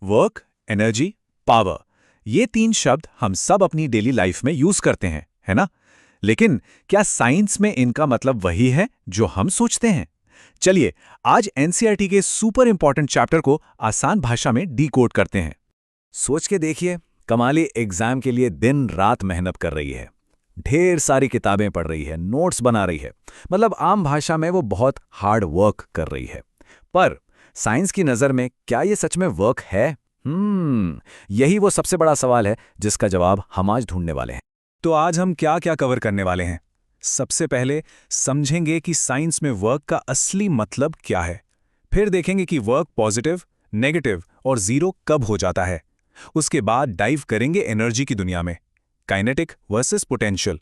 Work, energy, power, ये तीन शब्द हम सब अपनी डेली लाइफ में यूज करते हैं, है ना? लेकिन क्या साइंस में इनका मतलब वही है जो हम सोचते हैं? चलिए, आज एनसीईआरटी के सुपर इंपॉर्टेंट चैप्टर को आसान भाषा में डीकोड करते हैं। सोच के देखिए, कमाली एग्जाम के लिए दिन रात मेहनत कर रही है, ढेर सारी किताबें पढ़ रही है, नोट्स बना रही है, मतलब आम भाषा में वो बहुत हार्ड वर्क कर रही है। पर साइंस की नज़र में क्या ये सच में वर्क है? यही वो सबसे बड़ा सवाल है जिसका जवाब हम आज ढूंढने वाले हैं। तो आज हम क्या क्या कवर करने वाले हैं? सबसे पहले समझेंगे कि साइंस में वर्क का असली मतलब क्या है। फिर देखेंगे कि वर्क पॉजिटिव, नेगेटिव और जीरो कब हो जाता है। उसके बाद डाइव करेंगे एनर्जी की दुनिया में, काइनेटिक वर्सेस पोटेंशियल।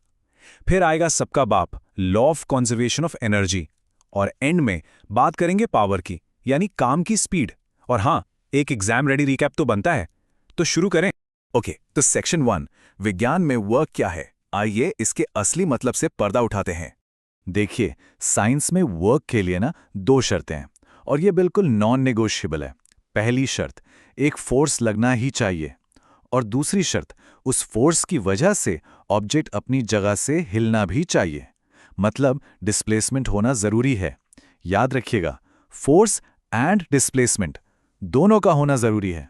फिर आएगा सबका बाप, law of conservation of energy. और एंड में बात करेंगे पावर की, यानी काम की स्पीड। और हाँ, एक एग्जाम रेडी रिकैप तो बनता है। तो शुरू करें। ओके, तो सेक्शन 1, विज्ञान में वर्क क्या है? आइए इसके असली मतलब से पर्दा उठाते हैं। देखिए, साइंस में वर्क के लिए ना 2 शर्तें हैं, और ये बिल्कुल नॉन नेगोशिएबल है। पहली शर्त, एक फोर्स लगना ही चाहिए। और दूसरी शर्त, उस फोर्स की वजह से ऑब्जेक्ट अपनी जगह से हिलना भी चाहिए, मतलब डिस्प्लेसमेंट होना जरूरी है। याद रखिएगा, फोर्स एंड डिस्प्लेसमेंट दोनों का होना जरूरी है।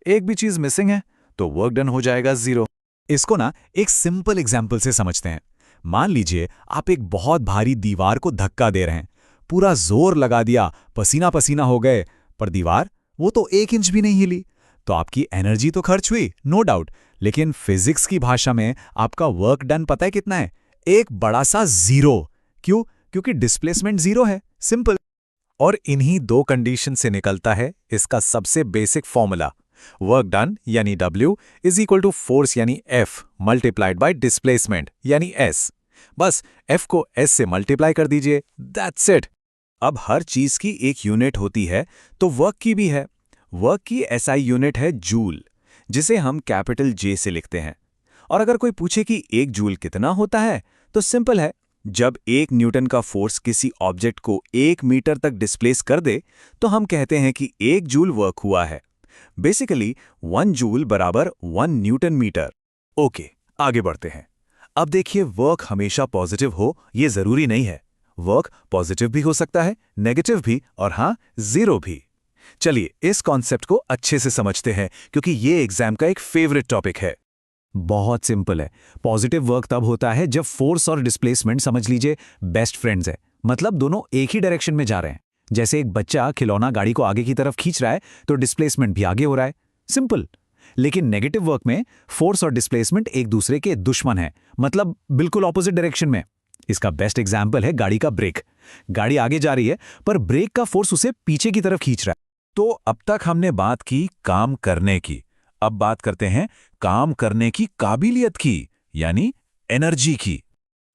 एक भी चीज मिसिंग है तो वर्क डन हो जाएगा जीरो। इसको ना एक सिंपल एग्जाम्पल से समझते हैं। मान लीजिए आप एक बहुत भारी दीवार को धक्का दे रहे हैं, पूरा जोर लगा दिया, पसीना पसीना हो गए, पर दीवार वो तो 1 इंच भी नहीं हिली। तो आपकी एनर्जी तो खर्च हुई, नो डाउट, लेकिन फिजिक्स की भाषा में आपका वर्क डन पता है कितना है? एक बड़ा सा जीरो। क्यों? क्योंकि डिस्प्लेसमेंट जीरो है, सिंपल। और इन्हीं 2 कंडीशन से निकलता है इसका सबसे बेसिक फॉर्मूला। वर्क डन यानी W is equal to force यानी F मल्टीप्लाइड बाय डिस्प्लेसमेंट यानी S। बस F को S से मल्टीप्लाई कर दीजिए, दैट्स इट। अब हर चीज की एक यूनिट होती है, तो वर्क की भी है। वर्क की SI यूनिट है जूल, जिसे हम कैपिटल J से लिखते हैं। और अगर कोई पूछे कि 1 जूल कितना होता है, तो सिंपल है, जब 1 न्यूटन का फोर्स किसी ऑब्जेक्ट को 1 मीटर तक डिस्प्लेस कर दे, तो हम कहते हैं कि 1 जूल वर्क हुआ है। बेसिकली 1 जूल बराबर 1 न्यूटन मीटर। ओके, आगे बढ़ते हैं। अब देखिए, वर्क हमेशा पॉजिटिव हो ये जरूरी नहीं है। वर्क पॉजिटिव भी हो सकता है, नेगेटिव भी, और हाँ, जीरो भी। चलिए इस कॉन्सेप्ट को अच्छे से समझते हैं, क्योंकि ये एग्जाम का एक फेवरेट टॉपिक है। बहुत सिंपल है। पॉजिटिव वर्क तब होता है जब फोर्स और डिस्प्लेसमेंट, समझ लीजिए, बेस्ट फ्रेंड्स है, मतलब दोनों एक ही डायरेक्शन में जा रहे हैं। जैसे एक बच्चा खिलौना गाड़ी को आगे की तरफ खींच रहा है, तो डिस्प्लेसमेंट भी आगे हो रहा है, सिंपल। लेकिन नेगेटिव वर्क में फोर्स और डिस्प्लेसमेंट एक दूसरे के दुश्मन है, मतलब बिल्कुल ऑपोजिट डायरेक्शन में। इसका बेस्ट एग्जाम्पल है गाड़ी का ब्रेक। गाड़ी आगे जा रही है, पर ब्रेक का फोर्स उसे पीछे की तरफ खींच रहा है। तो अब तक हमने बात की काम करने की, अब बात करते हैं काम करने की काबिलियत की, यानी एनर्जी की।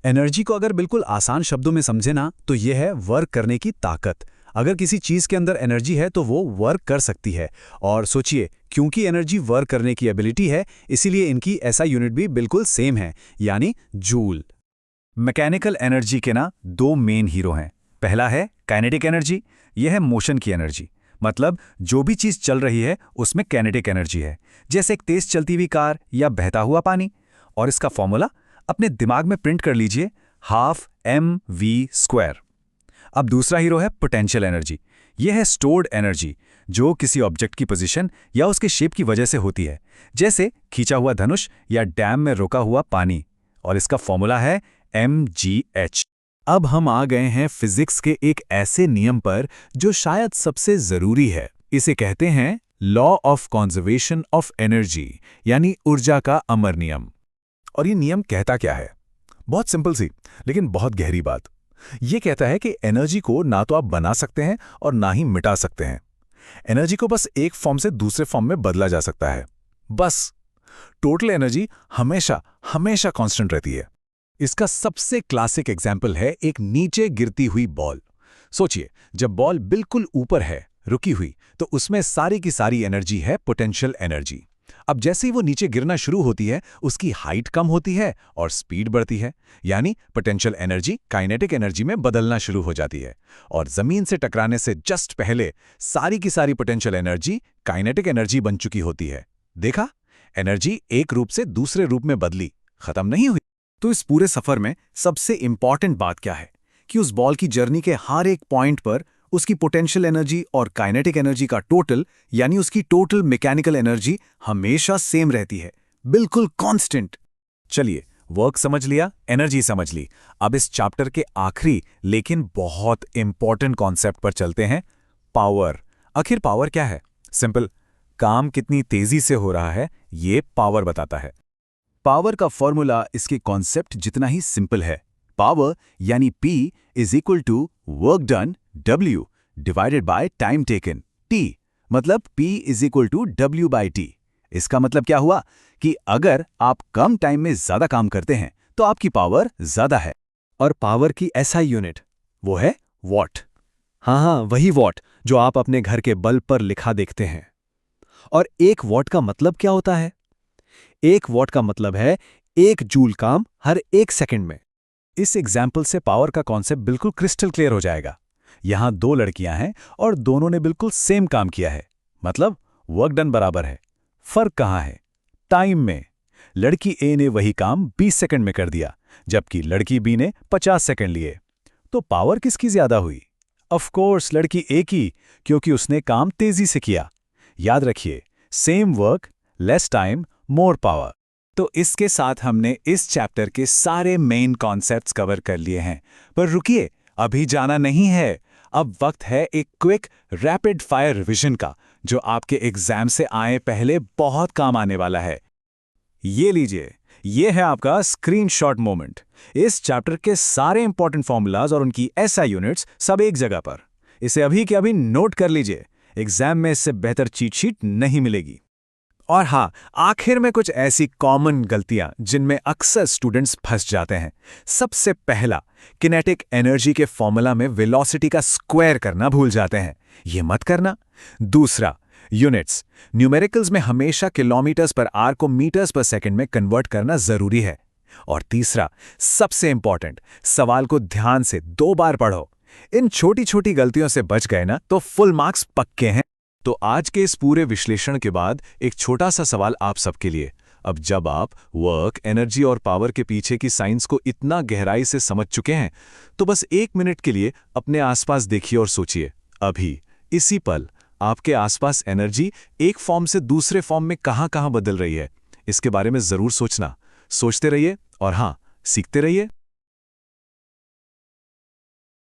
एनर्जी को अगर बिल्कुल आसान शब्दों में समझे ना, तो यह है वर्क करने की ताकत। अगर किसी चीज के अंदर एनर्जी है तो वो वर्क कर सकती है। और सोचिए, क्योंकि एनर्जी वर्क करने की एबिलिटी है, इसीलिए इनकी ऐसा यूनिट भी बिल्कुल सेम है, यानी जूल। मैकेनिकल एनर्जी के ना 2 मेन हीरो हैं। पहला है काइनेटिक एनर्जी, यह है मोशन की एनर्जी, मतलब जो भी चीज चल रही है उसमें काइनेटिक एनर्जी है, जैसे एक तेज चलती हुई कार या बहता हुआ पानी। और इसका फॉर्मूला अपने दिमाग में प्रिंट कर लीजिए, ½ mv²। अब दूसरा हीरो है पोटेंशियल एनर्जी। यह है स्टोर्ड एनर्जी, जो किसी ऑब्जेक्ट की पोजीशन या उसके शेप की वजह से होती है, जैसे खींचा हुआ धनुष या डैम में रोका हुआ पानी। और इसका फॉर्मूला है mgh। अब हम आ गए हैं फिजिक्स के एक ऐसे नियम पर जो शायद सबसे जरूरी है। इसे कहते हैं law of conservation of energy, यानी ऊर्जा का अमर नियम। और ये नियम कहता क्या है? बहुत सिंपल सी, लेकिन बहुत गहरी बात। ये कहता है कि एनर्जी को ना तो आप बना सकते हैं और ना ही मिटा सकते हैं। एनर्जी को बस एक फॉर्म से दूसरे फॉर्म में बदला जा सकता है, बस। टोटल एनर्जी हमेशा हमेशा कांस्टेंट रहती है। इसका सबसे क्लासिक एग्जाम्पल है एक नीचे गिरती हुई बॉल। सोचिए, जब बॉल बिल्कुल ऊपर है, रुकी हुई, तो उसमें सारी की सारी एनर्जी है पोटेंशियल एनर्जी। अब जैसे ही वो नीचे गिरना शुरू होती है, उसकी हाइट कम होती है और स्पीड बढ़ती है, यानी पोटेंशियल एनर्जी काइनेटिक एनर्जी में बदलना शुरू हो जाती है। और जमीन से टकराने से जस्ट पहले सारी की सारी पोटेंशियल एनर्जी काइनेटिक एनर्जी बन चुकी होती है। देखा, एनर्जी एक रूप से दूसरे रूप में बदली, खत्म नहीं हुई। तो इस पूरे सफर में सबसे इंपॉर्टेंट बात क्या है कि उस बॉल की जर्नी के हर एक पॉइंट पर उसकी पोटेंशियल एनर्जी और काइनेटिक एनर्जी का टोटल, यानी उसकी टोटल मैकेनिकल एनर्जी हमेशा सेम रहती है, बिल्कुल कांस्टेंट। चलिए, वर्क समझ लिया, एनर्जी समझ ली। अब इस चैप्टर के आखिरी लेकिन बहुत इंपॉर्टेंट कॉन्सेप्ट पर चलते हैं, पावर। आखिर पावर क्या है? सिंपल, काम कितनी तेजी से हो रहा है ये पावर बताता है। पावर का फॉर्मूला इसके कॉन्सेप्ट जितना ही सिंपल है। पावर यानी P is equal to work done W divided by time taken T, मतलब P is equal to W by T। इसका मतलब क्या हुआ कि अगर आप कम टाइम में ज्यादा काम करते हैं तो आपकी पावर ज्यादा है। और पावर की SI यूनिट वो है वॉट। हाँ, वही वॉट जो आप अपने घर के बल्ब पर लिखा देखते हैं। और 1 वॉट का मतलब क्या होता है? 1 वॉट का मतलब है 1 जूल काम हर 1 सेकंड में। इस एग्जाम्पल से पावर का कॉन्सेप्ट बिल्कुल क्रिस्टल क्लियर हो जाएगा। यहां 2 लड़कियां हैं और दोनों ने बिल्कुल सेम काम किया है, मतलब वर्क डन बराबर है। फर्क कहां है? टाइम में। लड़की ए ने वही काम 20 सेकंड में कर दिया, जबकि लड़की बी ने 50 सेकंड लिए। तो पावर किसकी ज्यादा हुई? ऑफ कोर्स लड़की ए की, क्योंकि उसने काम तेजी से किया। याद रखिए, same work less time more power. तो इसके साथ हमने इस चैप्टर के सारे मेन कॉन्सेप्ट्स कवर कर लिए हैं। पर रुकिए, अभी जाना नहीं है। अब वक्त है एक क्विक रैपिड फायर रिवीजन का, जो आपके एग्जाम से आए पहले बहुत काम आने वाला है। ये लीजिए, ये है आपका स्क्रीनशॉट मोमेंट। इस चैप्टर के सारे इंपॉर्टेंट फॉर्मूलाज और उनकी SI यूनिट्स सब एक जगह पर। इसे अभी के अभी नोट कर लीजिए, एग्जाम में इससे बेहतर चीट शीट नहीं मिलेगी। और हाँ, आखिर में कुछ ऐसी कॉमन गलतियां जिनमें अक्सर स्टूडेंट्स फंस जाते हैं। सबसे पहला, किनेटिक एनर्जी के फॉर्मूला में वेलोसिटी का स्क्वायर करना भूल जाते हैं, ये मत करना। दूसरा, यूनिट्स न्यूमेरिकल्स में हमेशा किलोमीटर्स पर आवर को मीटर्स पर सेकंड में कन्वर्ट करना जरूरी है। और तीसरा, सबसे इंपॉर्टेंट, सवाल को ध्यान से 2 बार पढ़ो। इन छोटी छोटी गलतियों से बच गए ना तो फुल मार्क्स पक्के हैं। तो आज के इस पूरे विश्लेषण के बाद एक छोटा सा सवाल आप सबके लिए। अब जब आप वर्क, एनर्जी और पावर के पीछे की साइंस को इतना गहराई से समझ चुके हैं, तो बस 1 मिनट के लिए अपने आसपास देखिए और सोचिए, अभी इसी पल आपके आसपास एनर्जी एक फॉर्म से दूसरे फॉर्म में कहां-कहां बदल रही है। इसके बारे में जरूर सोचना। सोचते रहिए और हाँ, सीखते रहिए।